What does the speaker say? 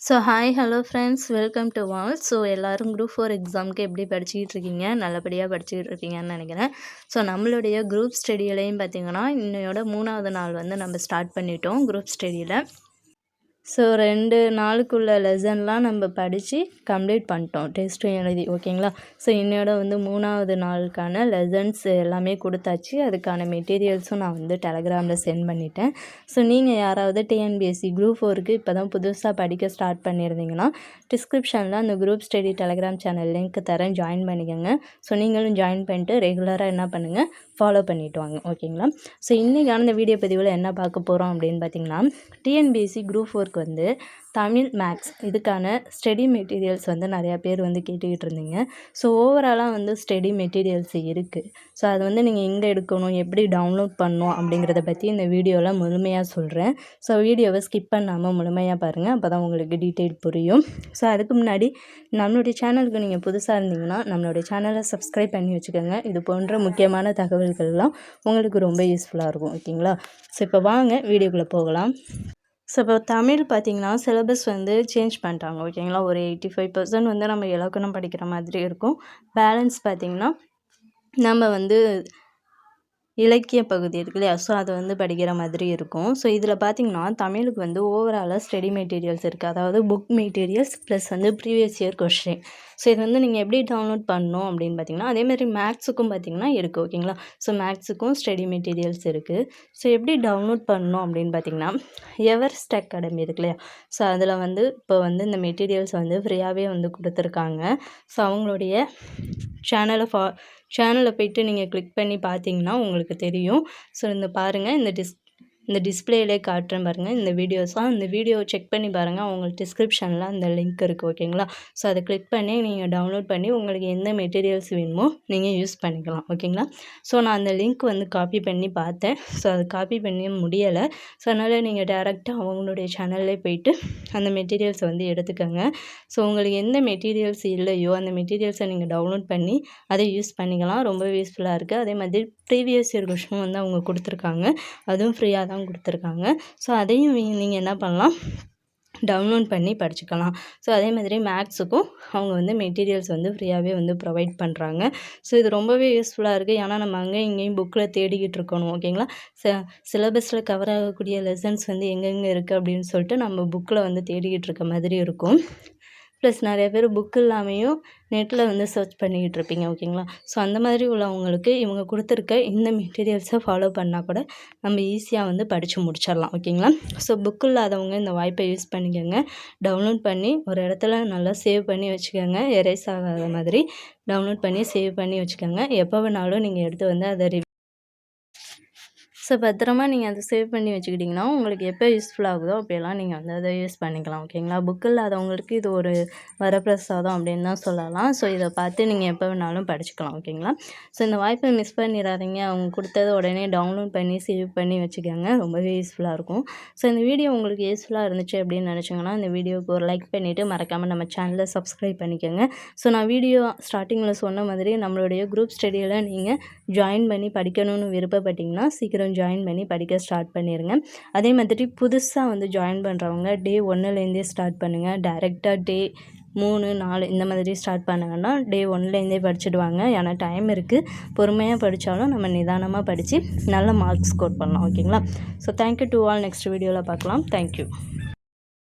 Hi hello friends, welcome to all. எல்லோரும் group 4 எக்ஸாமுக்கு எப்படி படிச்சுக்கிட்டு இருக்கீங்க? நல்லபடியாக படிச்சுக்கிட்டு இருக்கீங்கன்னு நினைக்கிறேன். நம்மளுடைய குரூப் ஸ்டடியிலையும் பார்த்திங்கன்னா இன்னையோட 3வது நாள் வந்து நம்ம ஸ்டார்ட் பண்ணிட்டோம் குரூப் ஸ்டடியில். 2 நாளுக்குள்ள லெசன்லாம் நம்ம படித்து கம்ப்ளீட் பண்ணிட்டோம், டெஸ்ட்டும் எழுதி. ஓகேங்களா? இன்னையோட வந்து 3வது நாளுக்கான லெசன்ஸ் எல்லாமே கொடுத்தாச்சு. அதுக்கான மெட்டீரியல்ஸும் நான் வந்து டெலகிராமில் சென்ட் பண்ணிட்டேன். நீங்கள் யாராவது டிஎன்பிஎஸ்சி குரூப் 4க்கு இப்போ தான் புதுசாக படிக்க ஸ்டார்ட் பண்ணியிருந்தீங்கன்னா டிஸ்கிரிப்ஷனில் அந்த group study Telegram channel link தரேன், ஜாயின் பண்ணிக்கோங்க. நீங்களும் ஜாயின் பண்ணிட்டு ரெகுலராக என்ன பண்ணுங்கள், ஃபாலோ பண்ணிவிட்டு வாங்க. ஓகேங்களா? இன்றைக்கான இந்த வீடியோ பதிவில் என்ன பார்க்க போகிறோம் அப்படின்னு பார்த்திங்கன்னா, டிஎன்பிஎஸ்சி குரூப் 4 வந்து தமிழ், மேக்ஸ் இதுக்கான ஸ்டடி மெட்டீரியல்ஸ் வந்து நிறையா பேர் வந்து கேட்டுக்கிட்டு இருந்தீங்க. ஓவராலாக வந்து ஸ்டடி மெட்டீரியல்ஸ் இருக்குது. அது வந்து நீங்கள் எங்கே எடுக்கணும், எப்படி டவுன்லோட் பண்ணணும் அப்படிங்கிறத பற்றி இந்த வீடியோவில் முழுமையாக சொல்கிறேன். வீடியோவை ஸ்கிப் பண்ணாமல் முழுமையாக பாருங்கள், அப்போ தான் உங்களுக்கு டீட்டெயில் புரியும். அதுக்கு முன்னாடி நம்மளுடைய சேனலுக்கு நீங்கள் புதுசாக இருந்தீங்கன்னா நம்மளுடைய சேனலை சப்ஸ்கிரைப் பண்ணி வச்சுக்கோங்க. இது போன்ற முக்கியமான தகவல்கள்லாம் உங்களுக்கு ரொம்ப யூஸ்ஃபுல்லாக இருக்கும். ஓகேங்களா? இப்போ வாங்க வீடியோக்குள்ளே போகலாம். இப்போ தமிழ் பார்த்திங்கன்னா சிலபஸ் வந்து சேஞ்ச் பண்ணிட்டாங்க. ஓகேங்களா? ஒரு 85% வந்து நம்ம இலக்கணம் படிக்கிற மாதிரி இருக்கும். பேலன்ஸ் பார்த்திங்கன்னா நம்ம வந்து இலக்கிய பகுதி இருக்கு இல்லையா, அதை வந்து படிக்கிற மாதிரி இருக்கும். இதில் பார்த்திங்கன்னா தமிழுக்கு வந்து ஓவராலாக ஸ்டடி மெட்டீரியல்ஸ் இருக்குது. அதாவது புக் மெட்டீரியல்ஸ் ப்ளஸ் வந்து ப்ரீவியஸ் இயர் கொஸ்டின். இது வந்து நீங்கள் எப்படி டவுன்லோட் பண்ணணும் அப்படின்னு பார்த்திங்கன்னா அதேமாதிரி மேக்ஸுக்கும் பார்த்திங்கன்னா இருக்குது. ஓகேங்களா? மேக்ஸுக்கும் ஸ்டடி மெட்டீரியல்ஸ் இருக்குது. எப்படி டவுன்லோட் பண்ணணும் அப்படின்னு பார்த்திங்கன்னா எவரெஸ்ட் அகாடமி இருக்கு இல்லையா, அதில் வந்து இப்போ வந்து இந்த மெட்டீரியல்ஸ் வந்து ஃப்ரீயாகவே வந்து கொடுத்துருக்காங்க. அவங்களுடைய சேனலை போய்ட்டு நீங்கள் கிளிக் பண்ணி பார்த்தீங்கன்னா உங்களுக்கு தெரியும். இந்த பாருங்கள், இந்த டிஸ்பிளேலே காட்டுறேன் பாருங்கள் இந்த வீடியோஸ்லாம். இந்த வீடியோ செக் பண்ணி பாருங்கள், உங்களுக்கு டிஸ்கிரிப்ஷனில் அந்த லிங்க் இருக்குது. ஓகேங்களா? அதை கிளிக் பண்ணி நீங்கள் டவுன்லோட் பண்ணி உங்களுக்கு எந்த மெட்டீரியல்ஸ் வேணுமோ நீங்கள் யூஸ் பண்ணிக்கலாம். ஓகேங்களா? நான் அந்த லிங்க் வந்து காப்பி பண்ணி பார்த்தேன். அது காப்பி பண்ண முடியலை. அதனால் நீங்கள் டேரெக்டாக அவங்களுடைய சேனல்லே போய்ட்டு அந்த மெட்டீரியல்ஸை வந்து எடுத்துக்கோங்க. உங்களுக்கு எந்த மெட்டீரியல்ஸ் இல்லையோ அந்த மெட்டீரியல்ஸை நீங்கள் டவுன்லோட் பண்ணி அதை யூஸ் பண்ணிக்கலாம். ரொம்ப யூஸ்ஃபுல்லாக இருக்குது. அதே மாதிரி ப்ரீவியஸ் இயர் கொஸ்டின் வந்து அவங்க கொடுத்துருக்காங்க, அதுவும் ஃப்ரீயாக தான் கொடுத்துருக்காங்க. அதையும் நீங்கள் என்ன பண்ணலாம், டவுன்லோட் பண்ணி படிச்சுக்கலாம். அதே மாதிரி மேக்ஸுக்கும் அவங்க வந்து மெட்டீரியல்ஸ் வந்து ஃப்ரீயாகவே வந்து ப்ரொவைட் பண்ணுறாங்க. இது ரொம்பவே யூஸ்ஃபுல்லாக இருக்குது. ஏன்னா நம்ம அங்கேயும் இங்கேயும் புக்கில் தேடிக்கிட்டு இருக்கணும். ஓகேங்களா? சிலபஸில் கவர் ஆகக்கூடிய லெசன்ஸ் வந்து எங்கெங்கே இருக்குது அப்படின்னு சொல்லிட்டு நம்ம புக்கில் வந்து தேடிக்கிட்டு இருக்க மாதிரி இருக்கும். ப்ளஸ் நிறைய பேர் புக் இல்லாமையும் நெட்டில் வந்து சர்ச் பண்ணிக்கிட்டு இருப்பீங்க. ஓகேங்களா? அந்த மாதிரி உள்ளவங்களுக்கு இவங்க கொடுத்துருக்க இந்த மெட்டீரியல்ஸை ஃபாலோ பண்ணால் கூட நம்ம ஈஸியாக வந்து படித்து முடிச்சிடலாம். ஓகேங்களா? புக் இல்லாதவங்க இந்த வாய்ப்பை யூஸ் பண்ணிக்கோங்க. டவுன்லோட் பண்ணி ஒரு இடத்துல நல்லா சேவ் பண்ணி வச்சுக்கோங்க. எரேஸ் ஆகாத மாதிரி டவுன்லோட் பண்ணி சேவ் பண்ணி வச்சுக்கோங்க. எப்போ வேணாலும் நீங்கள் எடுத்து வந்து அதை பத்திரமா நீங்கள் அதை சேவ் பண்ணி வச்சுக்கிட்டிங்கன்னா உங்களுக்கு எப்போ யூஸ்ஃபுல் ஆகுதோ அப்போலாம் நீங்கள் வந்து அதை யூஸ் பண்ணிக்கலாம். ஓகேங்களா? புக் இல்லாதவங்களுக்கு இது ஒரு வரப்பிரசாதம் அப்படின்னு தான் சொல்லலாம். இதை பார்த்து நீங்கள் எப்போ வேணாலும் படிச்சுக்கலாம். ஓகேங்களா? இந்த வாய்ப்பை மிஸ் பண்ணிடாதீங்க. அவங்க கொடுத்ததை உடனே டவுன்லோட் பண்ணி சேவ் பண்ணி வச்சுக்கோங்க. ரொம்பவே யூஸ்ஃபுல்லாக இருக்கும். இந்த வீடியோ உங்களுக்கு யூஸ்ஃபுல்லாக இருந்துச்சு அப்படின்னு நினச்சிங்கன்னா இந்த வீடியோவுக்கு ஒரு லைக் பண்ணிவிட்டு மறக்காமல் நம்ம சேனலை சப்ஸ்கிரைப் பண்ணிக்கோங்க. நான் வீடியோ ஸ்டார்டிங்கில் சொன்ன மாதிரி நம்மளுடைய குரூப் ஸ்டடியில் நீங்கள் ஜாயின் பண்ணி படிக்கணும்னு விருப்பப்பட்டிங்கன்னா சீக்கிரம் ஜாயின் பண்ணி படிக்க ஸ்டார்ட் பண்ணிடுங்க. அதே மாதிரி புதுசாக வந்து ஜாயின் பண்ணுறவங்க டே 1லேருந்தே ஸ்டார்ட் பண்ணுங்கள். டைரெக்டாக டே 3, 4 இந்த மாதிரி ஸ்டார்ட் பண்ணாங்கன்னா டே 1லேருந்தே படிச்சுடுவாங்க. ஏன்னா டைம் இருக்குது. பொறுமையாக படித்தாலும் நம்ம நிதானமாக படித்து நல்ல மார்க்ஸ் ஸ்கோர் பண்ணலாம். ஓகேங்களா? Thank you to all. நெக்ஸ்ட் வீடியோவில் பார்க்கலாம். தேங்க்யூ.